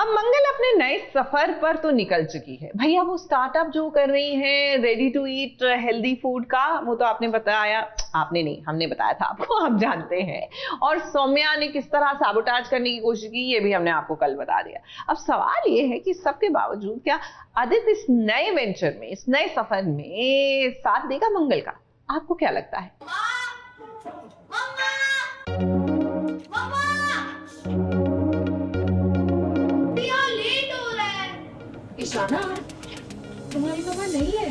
अब मंगल अपने नए सफर पर तो निकल चुकी है भैया। वो स्टार्टअप जो कर रही है ready to eat healthy food का, वो तो आपने बताया, आपने नहीं हमने बताया था आपको, आप जानते हैं। और सौम्या ने किस तरह साबोटाज करने की कोशिश की, ये भी हमने आपको कल बता दिया। अब सवाल ये है कि सबके बावजूद क्या आदित्य इस नए वेंचर में, इस नए सफर में साथ देगा मंगल का? आपको क्या लगता है? इशाना, तुम्हारी मम्मा नहीं है,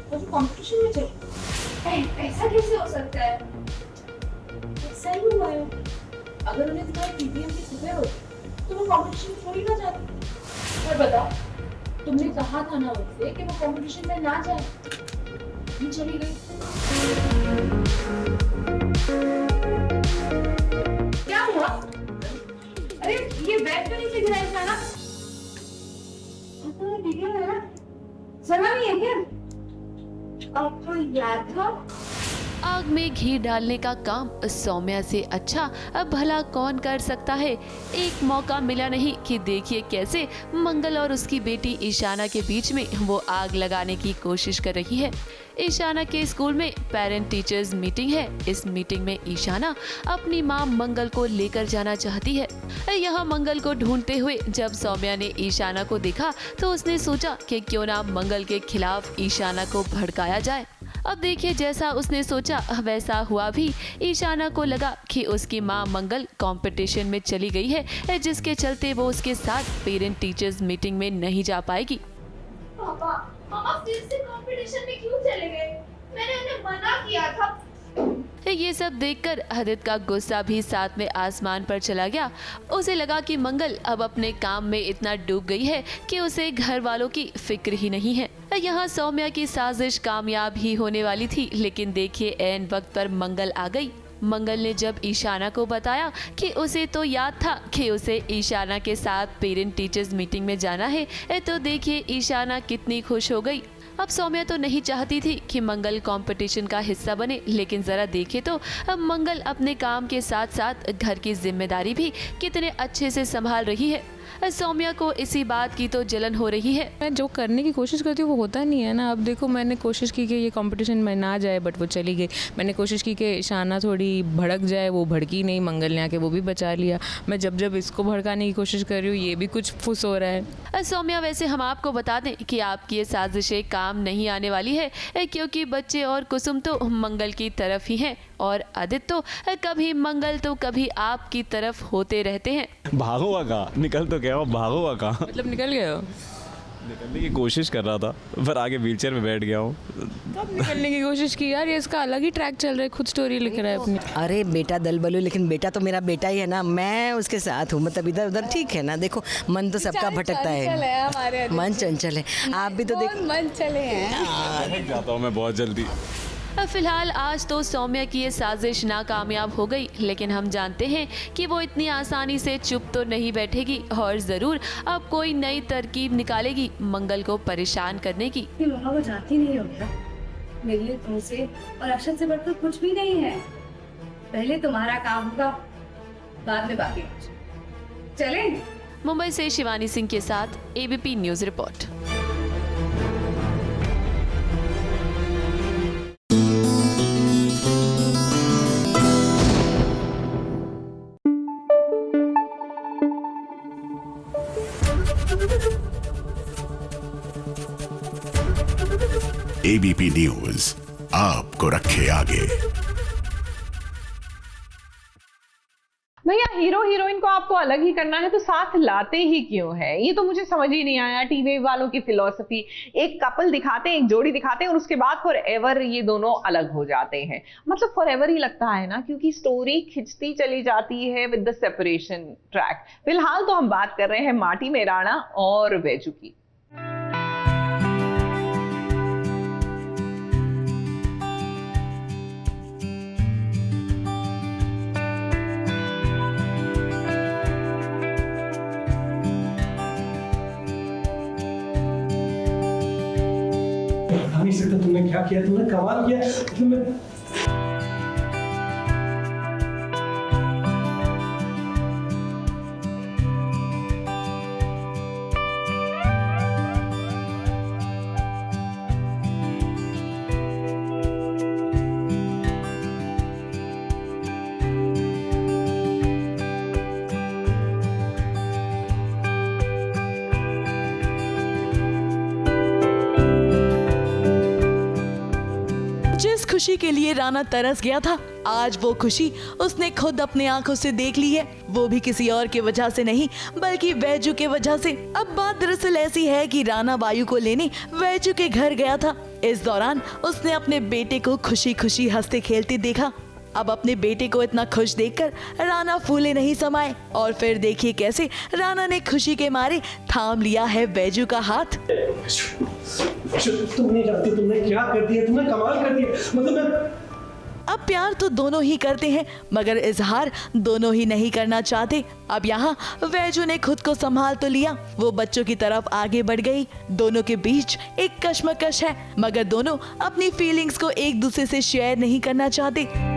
वो कंपटीशन में चले। ऐसा कैसे हो सकता है? ऐसा ही हुआ है। अगर उन्हें तुम्हारी पीटीएम की फिक्र होती तो वो कंपटीशन में थोड़ी ना जाती। और बताओ, तुमने कहा था ना उनसे कि वो कंपटीशन में ना जाए, नहीं चली गई। क्या हुआ? अरे ये बैग तो नीचे गिरा है ना? सुना नहीं है क्या? आपको याद था? आग में घी डालने का काम सौम्या से अच्छा अब भला कौन कर सकता है। एक मौका मिला नहीं कि देखिए कैसे मंगल और उसकी बेटी ईशाना के बीच में वो आग लगाने की कोशिश कर रही है। ईशाना के स्कूल में पेरेंट टीचर्स मीटिंग है। इस मीटिंग में ईशाना अपनी मां मंगल को लेकर जाना चाहती है। यहाँ मंगल को ढूंढते हुए जब सौम्या ने ईशाना को देखा तो उसने सोचा कि क्यों ना मंगल के खिलाफ ईशाना को भड़काया जाए। अब देखिए जैसा उसने सोचा वैसा हुआ भी। ईशाना को लगा कि उसकी मां मंगल कंपटीशन में चली गई है, जिसके चलते वो उसके साथ पेरेंट टीचर्स मीटिंग में नहीं जा पाएगी। पापा, मामा फिर से कंपटीशन में क्यों चले गए? मैंने उन्हें मना किया था। ये सब देखकर आदित्य का गुस्सा भी साथ में आसमान पर चला गया। उसे लगा कि मंगल अब अपने काम में इतना डूब गई है कि उसे घर वालों की फिक्र ही नहीं है। यहाँ सौम्या की साजिश कामयाब ही होने वाली थी, लेकिन देखिए ऐन वक्त पर मंगल आ गई। मंगल ने जब ईशाना को बताया कि उसे तो याद था कि उसे ईशाना के साथ पेरेंट टीचर्स मीटिंग में जाना है, तो देखिए ईशाना कितनी खुश हो गई। अब सौम्या तो नहीं चाहती थी कि मंगल कंपटीशन का हिस्सा बने, लेकिन जरा देखे तो अब मंगल अपने काम के साथ साथ घर की जिम्मेदारी भी कितने अच्छे से संभाल रही है। सौम्या को इसी बात की तो जलन हो रही है। मैं जो करने की कोशिश करती हूँ वो होता नहीं है ना। अब देखो मैंने कोशिश की कि ये कंपटीशन में ना जाए, बट वो चली गई। मैंने कोशिश की कि ईशाना थोड़ी भड़क जाए, वो भड़की नहीं। मंगल ने आके वो भी बचा लिया। मैं जब जब इसको भड़काने की कोशिश कर रही हूँ ये भी कुछ फुस हो रहा है। सौम्या वैसे हम आपको बता दें कि आपकी ये साजिशें काम नहीं आने वाली है, क्योंकि बच्चे और कुसुम तो मंगल की तरफ ही हैं और आदित्य तो कभी मंगल तो कभी आपकी तरफ होते रहते हैं। भागो का निकल तो गया हो, भागो का मतलब निकल गए हो? निकलने की कोशिश कर रहा था पर आगे व्हीलचेयर में बैठ गया हूँ। कब निकलने की कोशिश की यार? ये इसका अलग ही ट्रैक चल रहा है, खुद स्टोरी लिख रहा है अपनी। अरे बेटा दल बलू, लेकिन बेटा तो मेरा बेटा ही है ना, मैं उसके साथ हूँ। मतलब इधर उधर ठीक है ना। देखो मन तो सबका भटकता है, मन चंचल है। आप भी तो देखो मन चले हैं। जाता हूँ मैं बहुत जल्दी। फिलहाल आज तो सौम्या की ये साजिश नाकामयाब हो गई, लेकिन हम जानते हैं कि वो इतनी आसानी से चुप तो नहीं बैठेगी और जरूर अब कोई नई तरकीब निकालेगी मंगल को परेशान करने की। वहाँ वो जाती नहीं होगा। मेरे लिए तुमसे और अक्षत से बढ़कर कुछ भी नहीं है। पहले तुम्हारा काम होगा, बाद में बाकी। चले। मुंबई से शिवानी सिंह के साथ ABP news report. ABP news आपको रखे आगे। भैया हीरो हीरोइन को आपको अलग ही करना है तो साथ लाते ही क्यों है? ये तो मुझे समझ ही नहीं आया। टीवी वालों की फिलॉसफी, एक कपल दिखाते हैं, एक जोड़ी दिखाते हैं और उसके बाद फॉर एवर ये दोनों अलग हो जाते हैं। मतलब फॉर एवर ही लगता है ना, क्योंकि स्टोरी खिंचती चली जाती है विद द सेपरेशन ट्रैक। फिलहाल तो हम बात कर रहे हैं माटी में राणा और बैजू की। नहीं सकता तुमने क्या किया, तुमने कमाल किया। खुशी के लिए राना तरस गया था, आज वो खुशी उसने खुद अपने आंखों से देख ली है, वो भी किसी और की वजह से नहीं बल्कि वैजू के वजह से। अब बात दरअसल ऐसी है कि राना वायु को लेने वैजू के घर गया था। इस दौरान उसने अपने बेटे को खुशी खुशी हंसते खेलते देखा। अब अपने बेटे को इतना खुश देखकर राना फूले नहीं समाए और फिर देखिए कैसे राना ने खुशी के मारे थाम लिया है वैजू का हाथ। तुम नहीं जानती तुमने क्या कर दिया, तुमने कमाल कर दिया। मतलब मैं अब प्यार तो दोनों ही करते हैं मगर इजहार दोनों ही नहीं करना चाहते। अब यहाँ वैजू ने खुद को संभाल तो लिया, वो बच्चों की तरफ आगे बढ़ गई। दोनों के बीच एक कश्मकश है मगर दोनों अपनी फीलिंग्स को एक दूसरे से शेयर नहीं करना चाहते।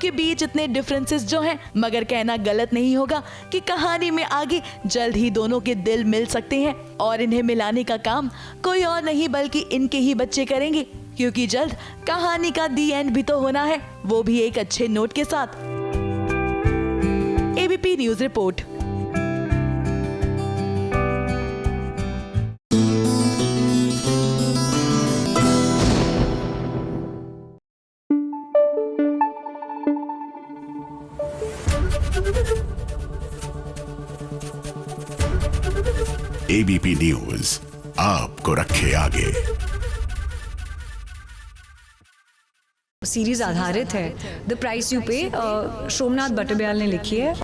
के बीच इतने डिफरेंसेस जो हैं, मगर कहना गलत नहीं होगा कि कहानी में आगे जल्द ही दोनों के दिल मिल सकते हैं और इन्हें मिलाने का काम कोई और नहीं बल्कि इनके ही बच्चे करेंगे, क्योंकि जल्द कहानी का दी एंड भी तो होना है, वो भी एक अच्छे नोट के साथ। ABP news report. ABP news आपको रखे आगे। सीरीज आधारित है द प्राइस यू पे, सोमनाथ बटरब्याल ने लिखी है।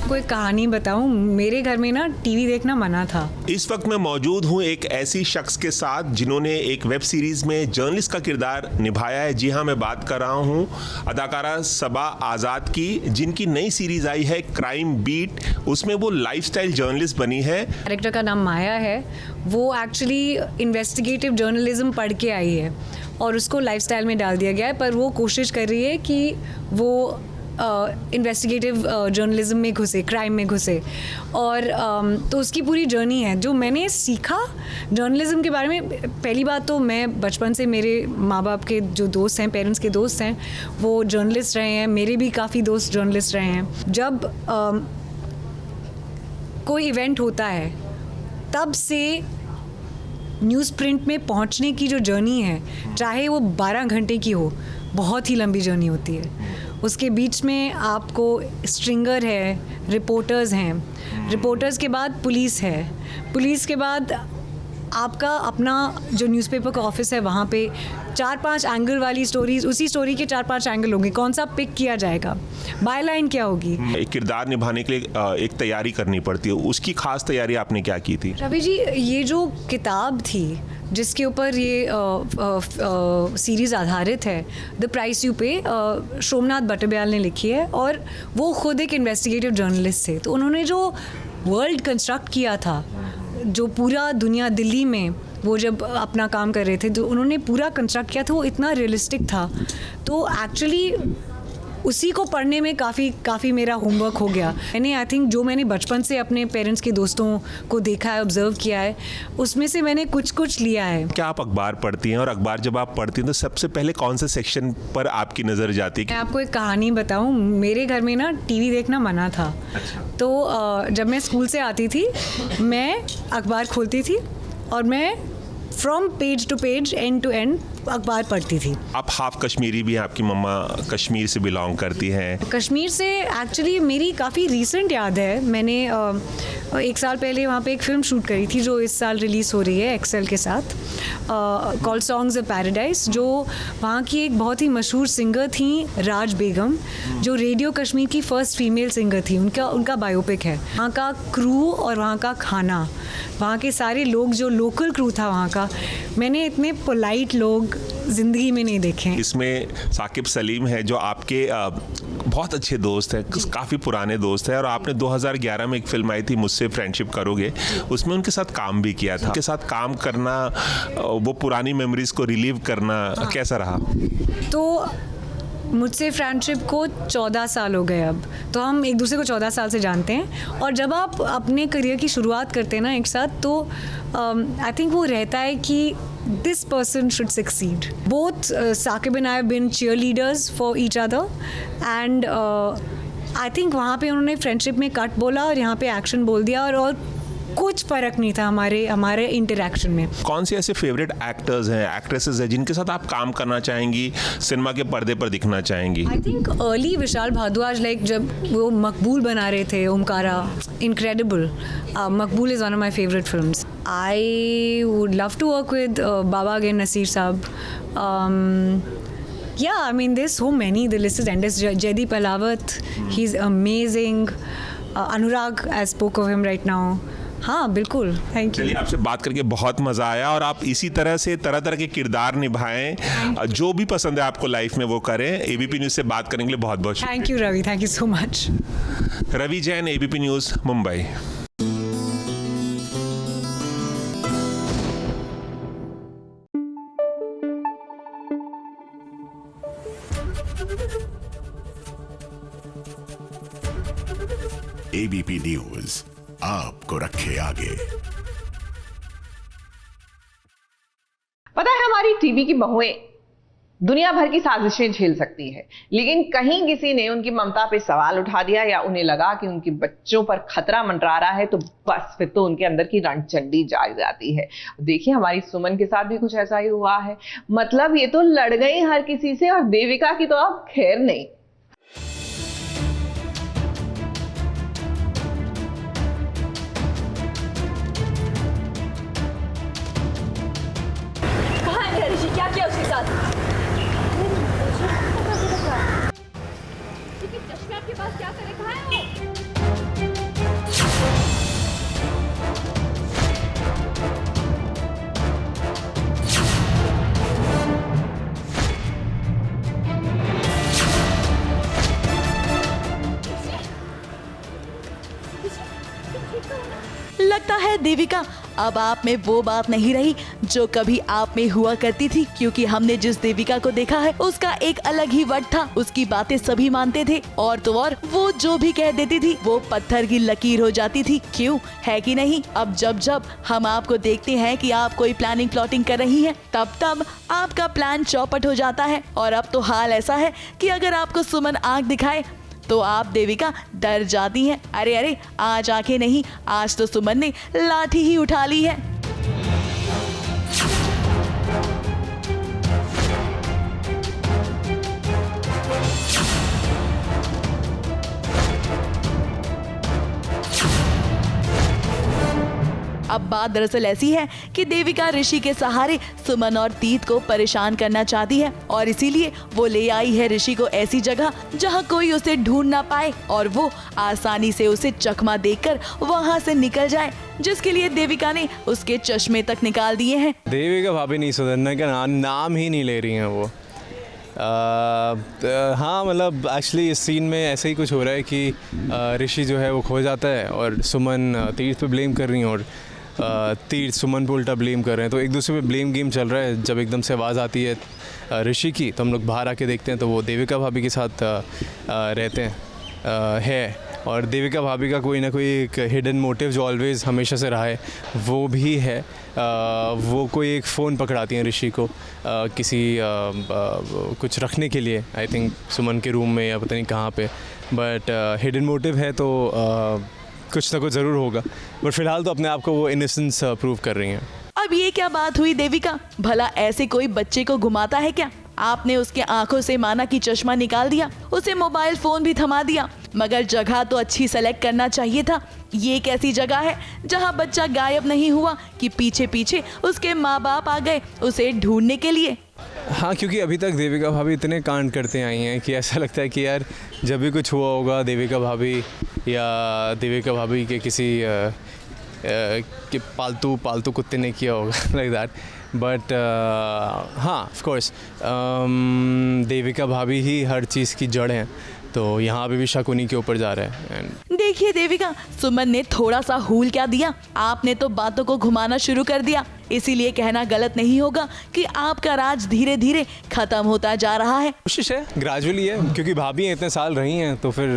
कोई कहानी बताऊं, मेरे घर में ना टीवी देखना मना था। इस वक्त मैं मौजूद हूं एक ऐसी शख्स के साथ जिन्होंने एक वेब सीरीज में जर्नलिस्ट का किरदार निभाया है। जी हां, मैं बात कर रहा हूं अदाकारा सबा आज़ाद की, जिनकी नई सीरीज आई है क्राइम बीट, उसमें वो लाइफस्टाइल जर्नलिस्ट बनी है। कैरेक्टर का नाम माया है, वो एक्चुअली इन्वेस्टिगेटिव जर्नलिज्म पढ़ के आई है और उसको लाइफस्टाइल में डाल दिया गया है, पर वो कोशिश कर रही है कि वो इन्वेस्टिगेटिव जर्नलिज्म में घुसे, क्राइम में घुसे। और तो उसकी पूरी जर्नी है। जो मैंने सीखा जर्नलिज्म के बारे में, पहली बात तो मैं बचपन से, मेरे माँ बाप के जो दोस्त हैं, पेरेंट्स के दोस्त हैं, वो जर्नलिस्ट रहे हैं, मेरे भी काफ़ी दोस्त जर्नलिस्ट रहे हैं। जब कोई इवेंट होता है तब से न्यूज़ प्रिंट में पहुंचने की जो जर्नी है, चाहे वो 12 घंटे की हो, बहुत ही लंबी जर्नी होती है। उसके बीच में आपको स्ट्रिंगर है, रिपोर्टर्स हैं, रिपोर्टर्स के बाद पुलिस है, पुलिस के बाद आपका अपना जो न्यूज़पेपर का ऑफिस है, वहाँ पे 4-5 एंगल वाली स्टोरीज, उसी स्टोरी के 4-5 एंगल होंगे, कौन सा पिक किया जाएगा, बायलाइन क्या होगी। एक किरदार निभाने के लिए एक तैयारी करनी पड़ती है, उसकी खास तैयारी आपने क्या की थी? रवि जी, ये जो किताब थी जिसके ऊपर ये सीरीज़ आधारित है द प्राइस यू पे, सोमनाथ बटरब्याल ने लिखी है और वो खुद एक इन्वेस्टिगेटिव जर्नलिस्ट थे। तो उन्होंने जो वर्ल्ड कंस्ट्रक्ट किया था, जो पूरा दुनिया, दिल्ली में वो जब अपना काम कर रहे थे, तो उन्होंने पूरा कंस्ट्रक्ट किया था, वो इतना रियलिस्टिक था। तो एक्चुअली उसी को पढ़ने में काफ़ी मेरा होमवर्क हो गया। मैंने आई थिंक जो मैंने बचपन से अपने पेरेंट्स के दोस्तों को देखा है, ऑब्जर्व किया है, उसमें से मैंने कुछ लिया है। क्या आप अखबार पढ़ती हैं, और अखबार जब आप पढ़ती हैं तो सबसे पहले कौन से सेक्शन पर आपकी नज़र जाती है? मैं आपको एक कहानी बताऊं, मेरे घर में ना टीवी देखना मना था। तो जब मैं स्कूल से आती थी, मैं अखबार खोलती थी और मैं from page to page, end to end अखबार पढ़ती थी। आप हाफ कश्मीरी भी हैं, आपकी मम्मा कश्मीर से बिलोंग करती हैं। कश्मीर से एक्चुअली मेरी काफ़ी रीसेंट याद है, मैंने 1 साल पहले वहाँ पे एक फ़िल्म शूट करी थी जो इस साल रिलीज़ हो रही है एक्सेल के साथ, कॉल्ड सॉन्ग्स ऑफ पैराडाइज, जो वहाँ की एक बहुत ही मशहूर सिंगर थी राज बेगम, जो रेडियो कश्मीर की फ़र्स्ट फीमेल सिंगर थी। उनका बायोपिक है। वहाँ का क्रू और वहाँ का खाना, वहाँ के सारे लोग, जो लोकल क्रू था वहाँ का, मैंने इतने पोलाइट लोग ज़िंदगी में नहीं देखे। इसमें साकिब सलीम है जो आपके बहुत अच्छे दोस्त हैं, काफ़ी पुराने दोस्त हैं, और आपने 2011 में एक फिल्म आई थी मुझसे फ्रेंडशिप करोगे, उसमें उनके साथ काम भी किया था। उनके साथ काम करना, वो पुरानी मेमोरीज को रिलीव करना कैसा रहा? तो मुझसे फ्रेंडशिप को 14 साल हो गए अब, तो हम एक दूसरे को 14 साल से जानते हैं। और जब आप अपने करियर की शुरुआत करते हैं ना एक साथ, तो आई थिंक वो रहता है कि this person should succeed. Both Saqib and I have been cheerleaders for each other, and I think वहाँ पे उन्होंने फ्रेंडशिप में कट बोला और यहाँ पे एक्शन बोल दिया, और कुछ फ़र्क नहीं था हमारे इंटरेक्शन में। कौन से ऐसे फेवरेट एक्टर्स हैं, एक्ट्रेसेस हैं जिनके साथ आप काम करना चाहेंगी, सिनेमा के पर्दे पर दिखना चाहेंगी? I think early Vishal Bhardwaj, like जब वो मकबूल बना रहे थे, Omkara, incredible. Maqbool is one of my favourite films. I would love to work with Baba again, Naseer Sahab. Yeah, I mean, there's so many. The list is endless. Jaideep Ahlawat, he's amazing. Anurag, I spoke of him right now. हाँ बिल्कुल, thank you. चलिए, आपसे बात करके बहुत मज़ा आया, और आप इसी तरह से तरह तरह के किरदार निभाएं, जो भी पसंद है आपको लाइफ में वो करें। एबीपी न्यूज़ से बात करने के लिए बहुत बहुत thank you Ravi, thank you so much. Ravi Jain, ABP news, Mumbai. ABP news आपको रखे आगे। पता है, हमारी टीवी की बहुएं दुनिया भर की साजिशें झेल सकती है, लेकिन कहीं किसी ने उनकी ममता पे सवाल उठा दिया या उन्हें लगा कि उनके बच्चों पर खतरा मंडरा रहा है, तो बस फिर तो उनके अंदर की रणचंडी जाग जाती है। देखिए, हमारी सुमन के साथ भी कुछ ऐसा ही हुआ है। मतलब ये तो लड़ गई हर किसी से, और देविका की तो अब खैर नहीं। क्या किया उसके साथ? चश्मे आपके पास क्या करे, कहाँ है वो? लगता है देविका, अब आप में वो बात नहीं रही जो कभी आप में हुआ करती थी, क्योंकि हमने जिस देविका को देखा है उसका एक अलग ही वट था। उसकी बातें सभी मानते थे, और तो और वो जो भी कह देती थी वो पत्थर की लकीर हो जाती थी। क्यों, है कि नहीं? अब जब जब हम आपको देखते हैं कि आप कोई प्लानिंग प्लॉटिंग कर रही हैं, तब तब आपका प्लान चौपट हो जाता है। और अब तो हाल ऐसा है कि अगर आपको सुमन आंख दिखाए तो आप देविका डर जाती हैं। अरे अरे, आज आंखें नहीं, आज तो सुमन ने लाठी ही उठा ली है। अब बात दरअसल ऐसी है कि देविका ऋषि के सहारे सुमन और तीत को परेशान करना चाहती है, और इसीलिए वो ले आई है ऋषि को ऐसी जगह जहां कोई उसे ढूंढ ना पाए और वो आसानी से उसे चकमा देकर वहां से निकल जाए, जिसके लिए देविका ने उसके चश्मे तक निकाल दिए हैं। देविका भाभी नहीं सुधरने का नाम ही नहीं ले रही हैं वो। हाँ, मतलब एक्चुअली इस सीन में ऐसा ही कुछ हो रहा है कि ऋषि जो है वो खो जाता है और सुमन तीर्थ पे ब्लेम कर रही हैं, और तीर्थ सुमन पे उल्टा ब्लेम कर रहे हैं। तो एक दूसरे पे ब्लेम गेम चल रहा है। जब एकदम से आवाज़ आती है ऋषि की, तो हम लोग बाहर आके देखते हैं तो वो देविका भाभी के साथ रहते हैं और देविका भाभी का कोई ना कोई एक हिडन मोटिव जो ऑलवेज़ हमेशा से रहा है वो भी है। वो कोई एक फ़ोन पकड़ाती हैं ऋषि को किसी कुछ रखने के लिए, आई थिंक सुमन के रूम में या पता नहीं कहाँ पे, बट हिडन मोटिव है तो कुछ ना कुछ ज़रूर होगा। बट फिलहाल तो अपने आप को वो इनोसेंस प्रूव कर रही हैं। अब ये क्या बात हुई देविका, भला ऐसे कोई बच्चे को घुमाता है क्या? आपने उसके आंखों से माना कि चश्मा निकाल दिया, उसे मोबाइल फोन भी थमा दिया, मगर जगह तो अच्छी सेलेक्ट करना चाहिए था। ये एक ऐसी जगह है जहां बच्चा गायब नहीं हुआ कि पीछे पीछे उसके माँ बाप आ गए उसे ढूंढने के लिए। हाँ, क्योंकि अभी तक देविका भाभी इतने कांड करते आई हैं कि ऐसा लगता है कि यार जब भी कुछ हुआ होगा देविका भाभी या देविका भाभी के किसी के पालतू कुत्ते ने किया होगा लाइक दैट। बट हाँ, ऑफ कोर्स देविका भाभी ही हर चीज़ की जड़ हैं। तो यहाँ अभी भी शक उन्हीं के ऊपर जा रहा है। देखिए देविका, सुमन ने थोड़ा सा हूल क्या दिया, आपने तो बातों को घुमाना शुरू कर दिया। इसीलिए कहना गलत नहीं होगा कि आपका राज धीरे धीरे खत्म होता जा रहा है। कोशिश है, ग्रेजुअली है, क्योंकि भाभी इतने साल रही हैं तो फिर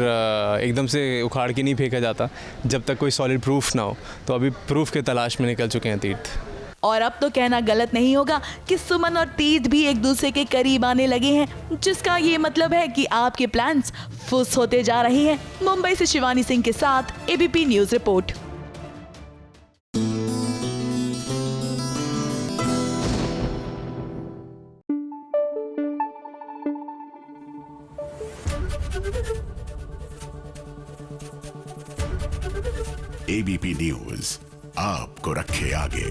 एकदम से उखाड़ के नहीं फेंका जाता जब तक कोई सॉलिड प्रूफ ना हो। तो अभी प्रूफ के तलाश में निकल चुके हैं तीर्थ। और अब तो कहना गलत नहीं होगा कि सुमन और तीर्थ भी एक दूसरे के करीब आने लगे हैं, जिसका ये मतलब है कि आपके प्लान्स फुस होते जा रहे हैं। मुंबई से शिवानी सिंह के साथ ABP news report. ABP news आपको रखे आगे।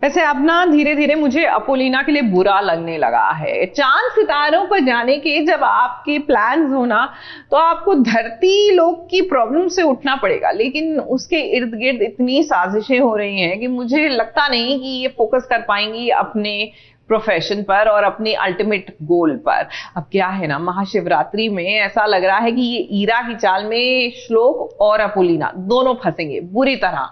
वैसे अब ना धीरे धीरे मुझे अपोलिना के लिए बुरा लगने लगा है। चांद सितारों पर जाने के जब आपके प्लान्स हो ना, तो आपको धरती लोग की प्रॉब्लम से उठना पड़ेगा, लेकिन उसके इर्द गिर्द इतनी साजिशें हो रही हैं कि मुझे लगता नहीं कि ये फोकस कर पाएंगी अपने प्रोफेशन पर और अपने अल्टीमेट गोल पर। अब क्या है ना, महाशिवरात्रि में ऐसा लग रहा है कि ये ईरा की चाल में श्लोक और अपोलिना दोनों फंसेंगे बुरी तरह।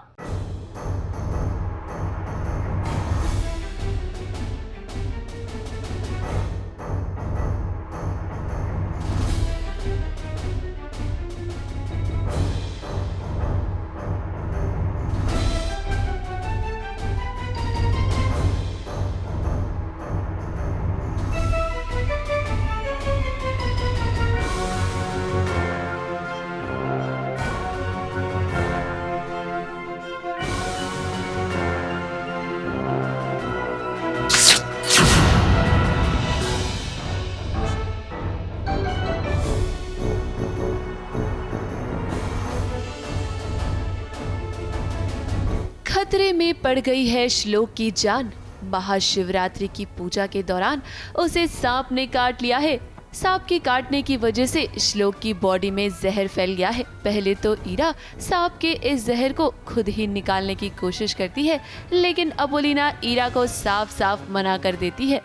खतरे में पड़ गई है श्लोक की जान। महाशिवरात्रि की पूजा के दौरान उसे सांप ने काट लिया है। सांप के काटने की वजह से श्लोक की बॉडी में जहर फैल गया है। पहले तो ईरा सांप के इस जहर को खुद ही निकालने की कोशिश करती है, लेकिन अपोलिना ईरा को साफ साफ मना कर देती है।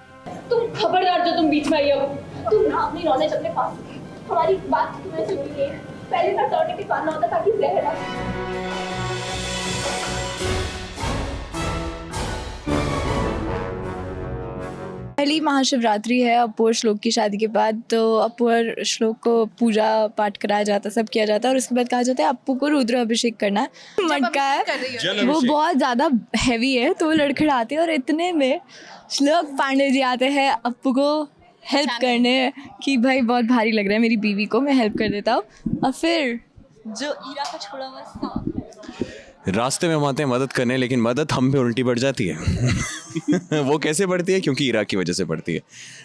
तुम खबरदार जो तुम बीच में आई हो, तुम ना अपनी नॉलेज अपने पास रखो। हमारी बात तुम्हें जरूरी है। पहले का सर्टिफिकेट मानना होता ताकि जहर ना। पहली महाशिवरात्रि है अपू और श्लोक की शादी के बाद, तो अपू और श्लोक को पूजा पाठ कराया जाता है, सब किया जाता है, और उसके बाद कहा जाता है अपू को रुद्र अभिषेक करना है। मटका है वो बहुत ज़्यादा हैवी है, तो वो लड़खड़ाते हैं और इतने में श्लोक पांडे जी आते हैं अपू को हेल्प करने कि भाई बहुत भारी लग रहा है मेरी बीवी को, मैं हेल्प कर देता हूँ। और फिर जो ईरा का छोड़ा हुआ सांप रास्ते में हम आते हैं मदद करने, लेकिन मदद हम पे उल्टी पड़ जाती है। वो कैसे बढ़ती है? क्योंकि ईरा की वजह से बढ़ती है,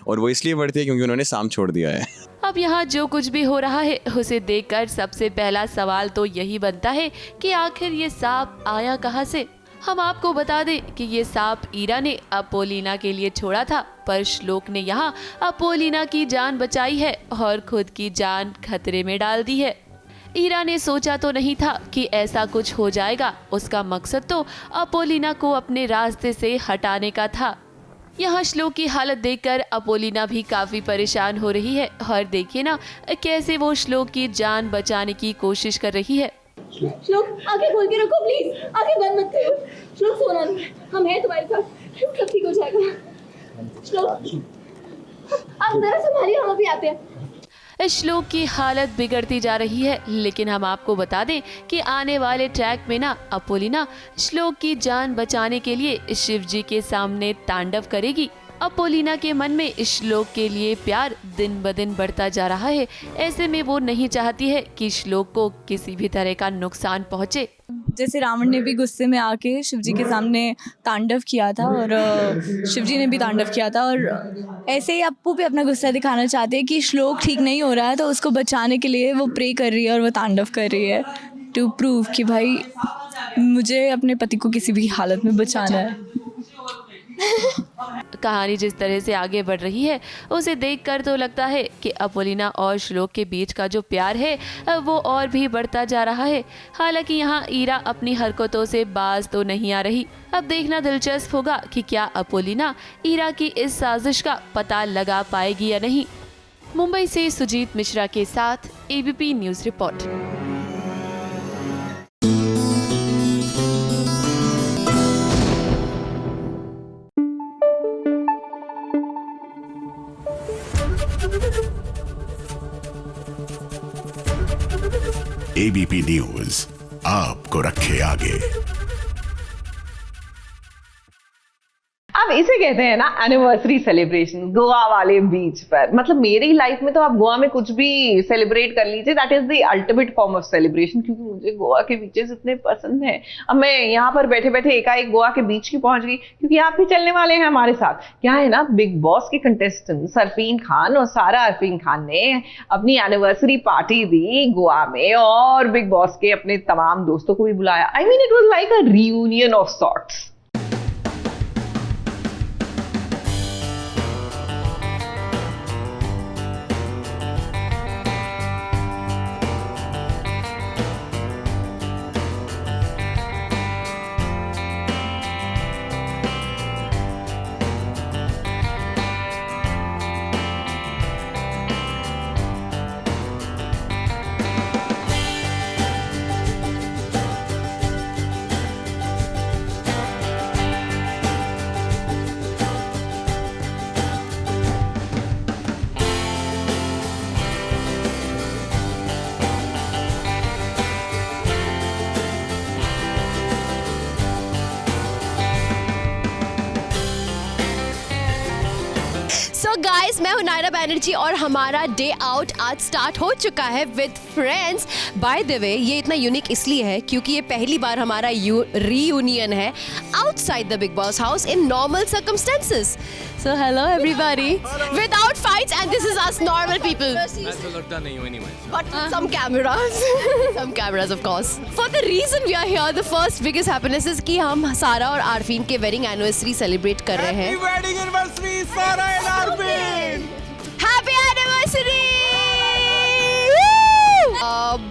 और वो इसलिए बढ़ती है क्योंकि उन्होंने सांप छोड़ दिया है। अब यहाँ जो कुछ भी हो रहा है उसे देखकर सबसे पहला सवाल तो यही बनता है कि आखिर ये सांप आया कहाँ से। हम आपको बता दें कि ये सांप ईरा ने अपोलिना के लिए छोड़ा था, पर श्लोक ने यहाँ अपोलिना की जान बचाई है और खुद की जान खतरे में डाल दी है। ईरा ने सोचा तो नहीं था कि ऐसा कुछ हो जाएगा। उसका मकसद तो अपोलिना को अपने रास्ते से हटाने का था। यहाँ श्लोक की हालत देखकर अपोलिना भी काफी परेशान हो रही है, और देखिए ना कैसे वो श्लोक की जान बचाने की कोशिश कर रही है। श्लोक आंखें खोल के रखो प्लीज, आंखें बंद मत करो। श्लोक सोना नहीं, हम हैं तुम्हारे साथ, सब ठीक हो जाएगा। श्लोक आप जरा संभालिए, हम अभी आते हैं। श्लोक की हालत बिगड़ती जा रही है, लेकिन हम आपको बता दें कि आने वाले ट्रैक में ना अपोलिना श्लोक की जान बचाने के लिए शिव जी के सामने तांडव करेगी। अपोलिना के मन में श्लोक के लिए प्यार दिन ब दिन बढ़ता जा रहा है। ऐसे में वो नहीं चाहती है कि श्लोक को किसी भी तरह का नुकसान पहुंचे। जैसे रावण ने भी गुस्से में आके शिव जी के सामने तांडव किया था, और शिव जी ने भी तांडव किया था, और ऐसे ही अप्पू भी अपना गुस्सा दिखाना चाहते हैं कि श्लोक ठीक नहीं हो रहा है, तो उसको बचाने के लिए वो प्रे कर रही है और वो तांडव कर रही है टू प्रूव कि भाई मुझे अपने पति को किसी भी हालत में बचाना है। कहानी जिस तरह से आगे बढ़ रही है उसे देखकर तो लगता है कि अपोलिना और श्लोक के बीच का जो प्यार है वो और भी बढ़ता जा रहा है। हालांकि यहाँ ईरा अपनी हरकतों से बाज तो नहीं आ रही। अब देखना दिलचस्प होगा कि क्या अपोलिना ईरा की इस साजिश का पता लगा पाएगी या नहीं। मुंबई से सुजीत मिश्रा के साथ ABP news report. ABP news आपको रखे आगे। अब इसे कहते हैं ना एनिवर्सरी सेलिब्रेशन गोवा वाले बीच पर। मतलब मेरी लाइफ में तो आप गोवा में कुछ भी सेलिब्रेट कर लीजिए, that is the ultimate form of celebration, क्योंकि मुझे गोवा के बीचेस इतने पसंद हैं। अब मैं यहाँ पर बैठे बैठे एकाएक गोवा के बीच की पहुंच गई, क्योंकि आप भी चलने वाले हैं हमारे साथ। क्या है ना, बिग बॉस के कंटेस्टेंट अरफीन खान और सारा अरफीन खान ने अपनी एनिवर्सरी पार्टी दी गोवा में, और बिग बॉस के अपने तमाम दोस्तों को भी बुलाया। I mean it was like a reunion of sorts. Guys, मैं हूं नायरा बैनर्जी और हमारा डे आउट आज स्टार्ट हो चुका है with friends. By the way, ये इतना यूनिक इसलिए है क्योंकि ये पहली बार हमारा रीयूनियन है outside the big boss house in normal circumstances. So hello everybody, without fights, and this is us normal people. ऐसा लगता नहीं हो anyway. But some cameras of course. For the reason we are here, the first biggest happiness is कि हम सारा और आरफीन के wedding anniversary celebrate कर रहे हैं. Happy wedding anniversary सारा and आरफीन. Happy anniversary!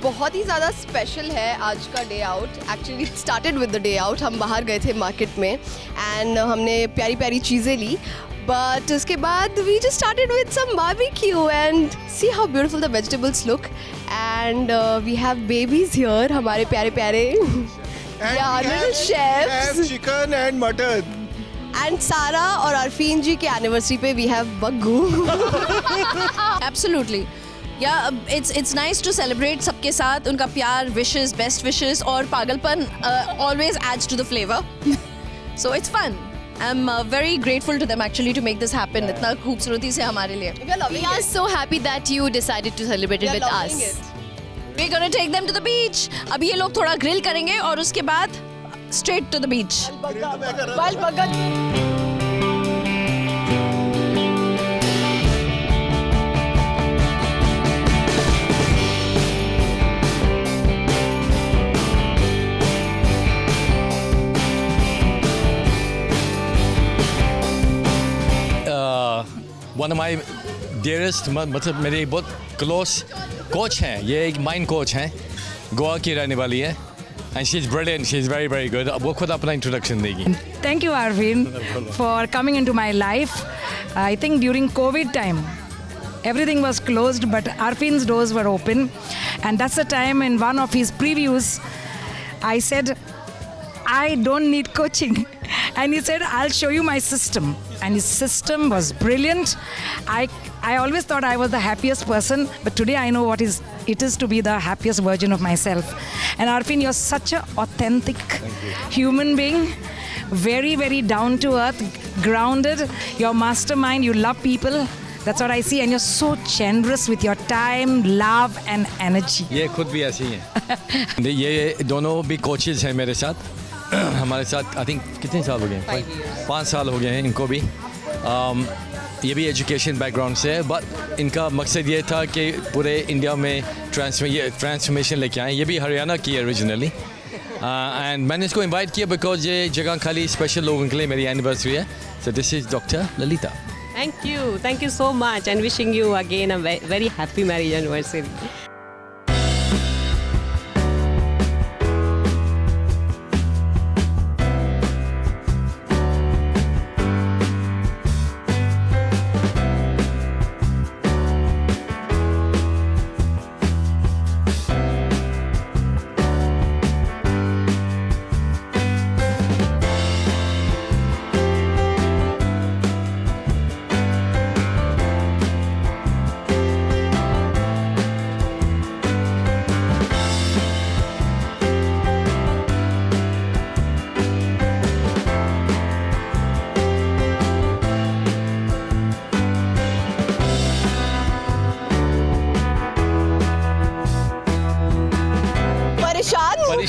बहुत ही ज़्यादा स्पेशल है आज का day out. Actually started with the day out. हम बाहर गए थे मार्केट में एंड हमने प्यारी प्यारी चीज़ें ली, बट उसके बाद we just started with some barbecue and see how beautiful the vegetables look and we have babies here, हमारे प्यारे प्यारे little chefs, chicken and mutton. And Sara और अरफीन जी के एनिवर्सरी पे we have Baggu. Absolutely, yeah it's nice to celebrate सबके साथ, उनका प्यार, विशेस, बेस्ट विशेस और पागलपन always adds to the flavour. So it's fun. I am very grateful to them actually to make this happen इतना खूबसूरती से हमारे लिए। We are so happy that you decided to celebrate it with us. We're gonna take them to the beach. अब ये लोग थोड़ा grill करेंगे और उसके बाद straight to the beach. One of my dearest, मतलब मेरे बहुत क्लोज कोच हैं, ये एक माइंड कोच हैं, गोवा की रहने वाली है and she is brilliant, she is very very good. अब वो खुद अपना इंट्रोडक्शन देगी। Thank you Arvind for coming into my life. I think during COVID time everything was closed but Arvind's doors were open, and that's the time in one of his previews I said I don't need coaching and he said I'll show you my system, and his system was brilliant. I always thought I was the happiest person, but today I know what it is to be the happiest version of myself. And Arvind, you're such an authentic human being, very very down to earth, grounded, you're mastermind, you love people. That's what I see, and you're so generous with your time, love and energy. ये खुद भी ऐसी हैं। ये दोनों भी coaches हैं मेरे साथ, हमारे साथ आई थिंक कितने साल हो गए, 5 साल हो गए हैं इनको भी। ये भी एजुकेशन बैकग्राउंड से है, बट इनका मकसद ये था कि पूरे इंडिया में ट्रांसफॉर्मेशन लेके आएँ। ये भी हरियाणा की है ओरिजिनली, एंड मैंने इसको इनवाइट किया बिकॉज ये जगह खाली स्पेशल लोगों के लिए मेरी एनिवर्सरी है. So this is doctor Lalita. Thank you so much, and wishing you again a very happy marriage anniversary.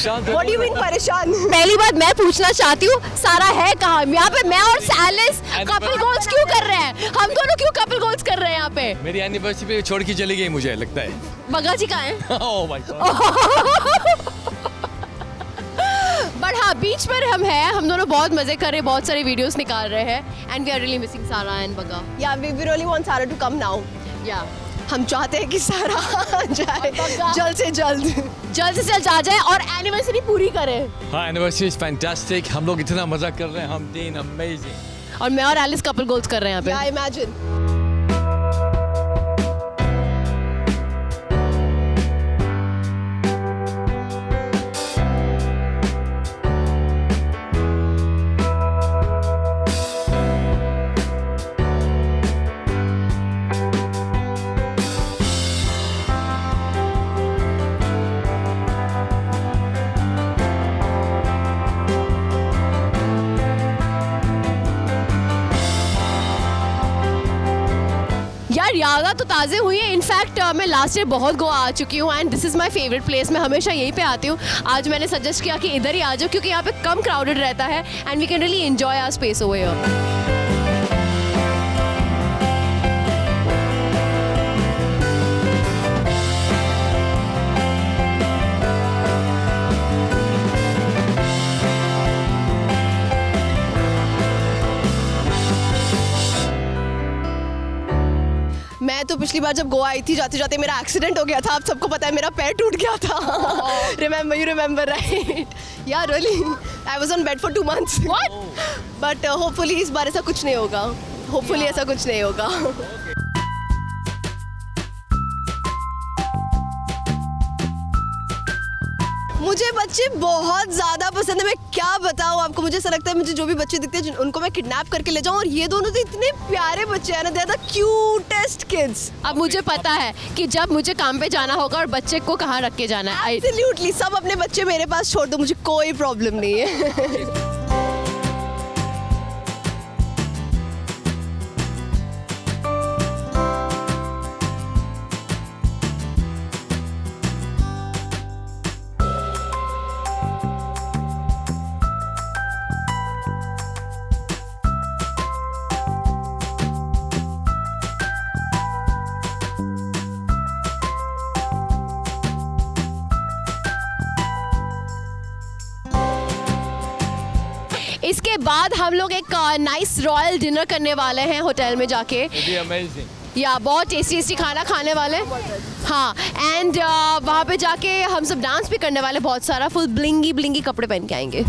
What do you mean परेशान? पहली बात मैं पूछना चाहती हूँ, सारा है कहाँ? यहाँ पे मैं और सैलिस कपल गोल्स क्यों कर रहे हैं? हम दोनों क्यों कपल गोल्स कर रहे हैं यहाँ पे? मेरी एनिवर्सरी पे छोड़ के चली गई मुझे लगता है. बगा जी कहाँ हैं? Oh my God. बट हाँ, बीच पर हम हैं, हम दोनों बहुत मजे कर रहे हैं, बहुत सारे वीडियोस निकाल रहे हैं, and we are really missing Sara and Bagga. Yeah we really want Sara to come now. Yeah हम चाहते हैं कि सारा आ जाए जल्द से जल्द आ जाए और एनिवर्सरी पूरी करें. हाँ, एनिवर्सरी इज फैंटास्टिक. हम लोग इतना मजा कर रहे हैं, हम तीन अमेजिंग. और मैं और एलिस कपल गोल्स कर रहे हैं यहाँ पे. इमेजिन. यादा तो ताज़े हुई है. इनफैक्ट मैं लास्ट ईयर बहुत गोवा आ चुकी हूँ and this is my favourite place. मैं हमेशा यहीं पे आती हूँ. आज मैंने सजेस्ट किया कि इधर ही आ जाओ क्योंकि यहाँ पे कम क्राउडेड रहता है and we can really enjoy our space over here. मैं तो पिछली बार जब गोवा आई थी, जाते जाते मेरा एक्सीडेंट हो गया था. आप सबको पता है मेरा पैर टूट गया था. You remember right? Yeah, really. I was on bed for 2 months. What? But hopefully इस बार ऐसा कुछ नहीं होगा. Hopefully ऐसा कुछ नहीं होगा. मुझे बच्चे बहुत ज़्यादा पसंद है. मैं क्या बताऊँ आपको. मुझे ऐसा लगता है मुझे जो भी बच्चे दिखते हैं उनको मैं किडनैप करके ले जाऊँ. और ये दोनों तो इतने प्यारे बच्चे हैं ना. They are the cutest kids. अब मुझे पता है कि जब मुझे काम पे जाना होगा और बच्चे को कहाँ रख के जाना है. एब्सोल्युटली. सब अपने बच्चे मेरे पास छोड़ दो, मुझे कोई प्रॉब्लम नहीं है. इसके बाद हम लोग एक नाइस रॉयल डिनर करने वाले हैं होटल में जाके. या बहुत टेस्टी खाना खाने वाले. हाँ, एंड वहाँ पे जाके हम सब डांस भी करने वाले बहुत सारा. फुल ब्लिंगी कपड़े पहन के आएंगे.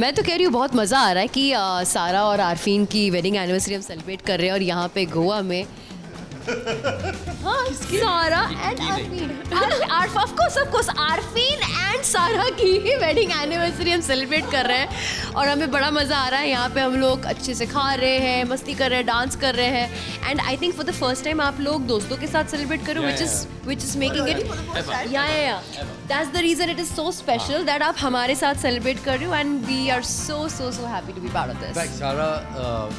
मैं तो कह रही हूँ बहुत मज़ा आ रहा है कि सारा और आरफीन की वेडिंग एनिवर्सरी हम सेलिब्रेट कर रहे हैं और यहाँ पे गोवा में हाँ, सारा and Arfeen, of course Arfeen and सारा की वेडिंग एनिवर्सरी हम सेलिब्रेट कर रहे हैं और हमें बड़ा मज़ा आ रहा है। यहाँ पे हम लोग अच्छे से खा रहे हैं, मस्ती कर रहे हैं, डांस कर रहे हैं and I think for the first time आप लोग दोस्तों के साथ सेलिब्रेट करो which is making it that's the reason it is so special that आप हमारे साथ सेलिब्रेट कर रहे हो and we are so happy to be part of this. सारा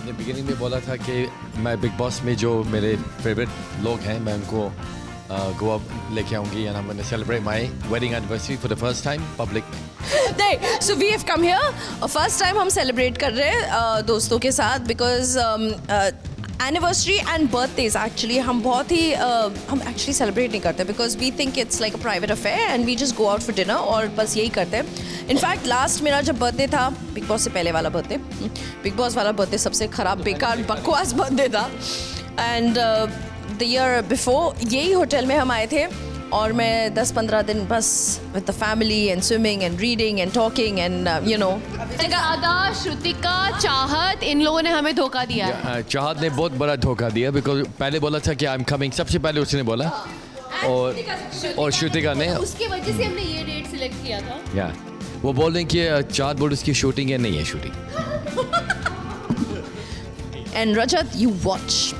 ने बिगिनिंग में बोला था कि मैं बिग बॉस में जो मेरे फेवरेट लोग हैं मैं उनको गोवा लेके आऊँगी and I'm going to celebrate my wedding anniversary for the first time public. So we have come here first time हम celebrate कर रहे हैं दोस्तों के साथ because anniversary and birthdays actually हम बहुत ही हम एक्चुअली सेलिब्रेट नहीं करते because we think it's like a private affair and we just go out for dinner और बस यही करते हैं। इनफैक्ट लास्ट मेरा जब बर्थडे था बिग बॉस से पहले वाला बर्थडे, बिग बॉस वाला बर्थडे सबसे ख़राब बेकार बकवास बर्थडे था एंड द ईयर बिफोर यही होटल में हम आए थे और मैं 10-15 दिन बस with the family and swimming and reading and talking and you know. Aaga, Shrutika, Chahat, इन लोगों ने हमें धोखा दिया है। चाहत ने बहुत बड़ा धोखा दिया बिकॉज पहले बोला था कि आई एम कमिंग, सबसे पहले उसने बोला और श्रुतिका ने उसकी वजह से हमने ये डेट सिलेक्ट किया था। या वो बोल रहे हैं कि चाहत बोल उसकी शूटिंग है, नहीं है shooting. And Rajat you watch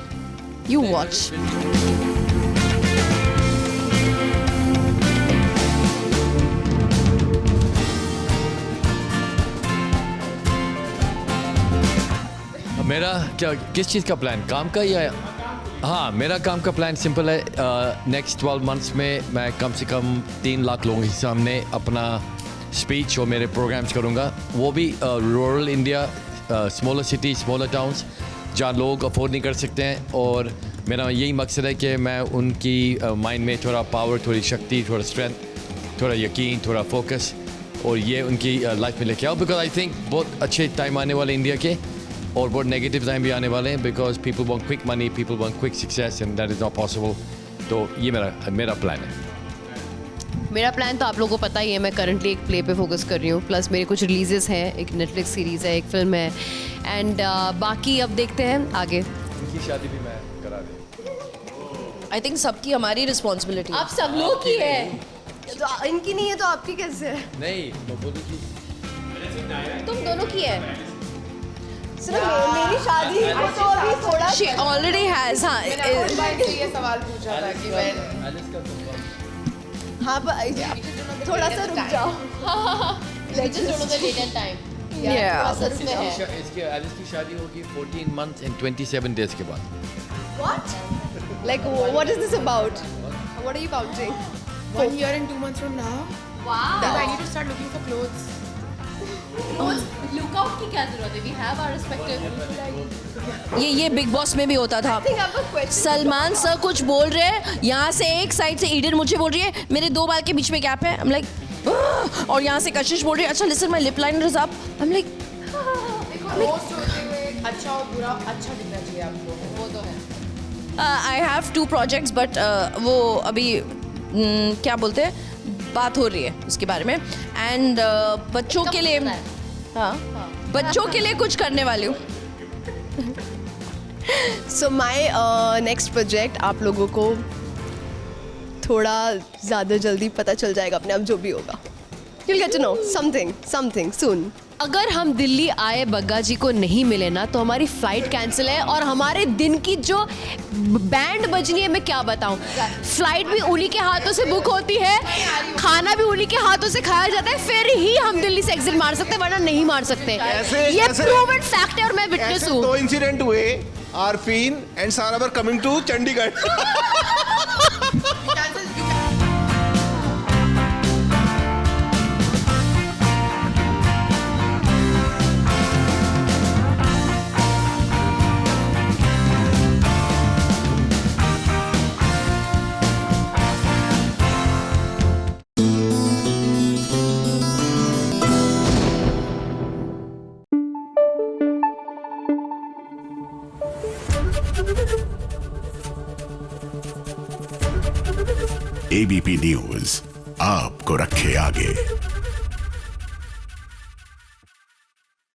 मेरा क्या किस चीज़ का प्लान, काम का या? हाँ, मेरा काम का प्लान सिंपल है। नेक्स्ट 12 मंथ्स में मैं कम से कम 3 लाख लोगों के सामने अपना स्पीच और मेरे प्रोग्राम्स करूँगा, वो भी rural India, smaller city, smaller towns जहाँ लोग अफोर्ड नहीं कर सकते हैं। और मेरा यही मकसद है कि मैं उनकी माइंड में थोड़ा पावर, थोड़ी शक्ति, थोड़ा स्ट्रेंथ, थोड़ा यकीन, थोड़ा फोकस और ये उनकी लाइफ में लेके आओ बिकॉज आई थिंक बहुत अच्छे टाइम आने वाले इंडिया के और बहुत नेगेटिव टाइम भी आने वाले हैं because people want quick money, people want quick success and that is not possible. तो ये मेरा प्लान है। मेरा प्लान तो आप लोगों को पता ही है, मैं करंटली एक प्ले पे फोकस कर रही हूँ, प्लस मेरे कुछ रिलीजेस हैं, एक नेटफ्लिक्स सीरीज़ है, एक फिल्म है एंड बाकी अब देखते हैं आगे। इनकी शादी भी मैं करा दूँ। आई थिंक सबकी हमारी रिस्पॉन्सिबिलिटी, आप सब लोग की है, तो इनकी नहीं है तो आपकी कैसे है? नहीं, तुम दोनों की है। मेरी शादी तो अभी थोड़ा she already has। हाँ, ये सवाल पूछा था कि मैं हाँ थोड़ा सा रुक जाओ। इसकी एलिस की शादी होगी 14 months and 27 days के बाद। What? Like what is this about? What are you counting? 1 year and 2 months from now. Wow. Then I need to start looking for clothes. Look out की क्या जरूरत है? We have our respective. ये big boss में भी होता था। Salman sir कुछ बोल रहे हैं, यहाँ से एक साइड से ईडन मुझे बोल रही है मेरे 2 बाल के बीच में गैप है, I'm like और यहाँ से कशिश बोल रही है अच्छा listen my lip liner is up, I'm like अच्छा और बुरा अच्छा दिखना चाहिए आपको, वो तो है। I have 2 projects but वो अभी क्या बोलते हैं बात हो रही है उसके बारे में एंड बच्चों के लिए बच्चों के लिए कुछ करने वाली हूँ। सो माई नेक्स्ट प्रोजेक्ट आप लोगों को थोड़ा ज़्यादा जल्दी पता चल जाएगा अपने आप जो भी होगा। You'll get to know something soon. अगर हम दिल्ली आए बग्गा जी को नहीं मिले ना तो हमारी फ्लाइट कैंसिल है और हमारे दिन की जो बैंड बजनी है मैं क्या बताऊं। फ्लाइट भी उन्हीं के हाथों से बुक होती है, खाना भी उन्हीं के हाथों से खाया जाता है, फिर ही हम दिल्ली से एग्जिट मार सकते हैं वरना नहीं मार सकते। ये प्रूवन फैक्ट है और मैं विटनेस हूं। 2 इंसिडेंट हुए, Arfeen and Sara were coming to Chandigarh. ABP news आपको रखे आगे।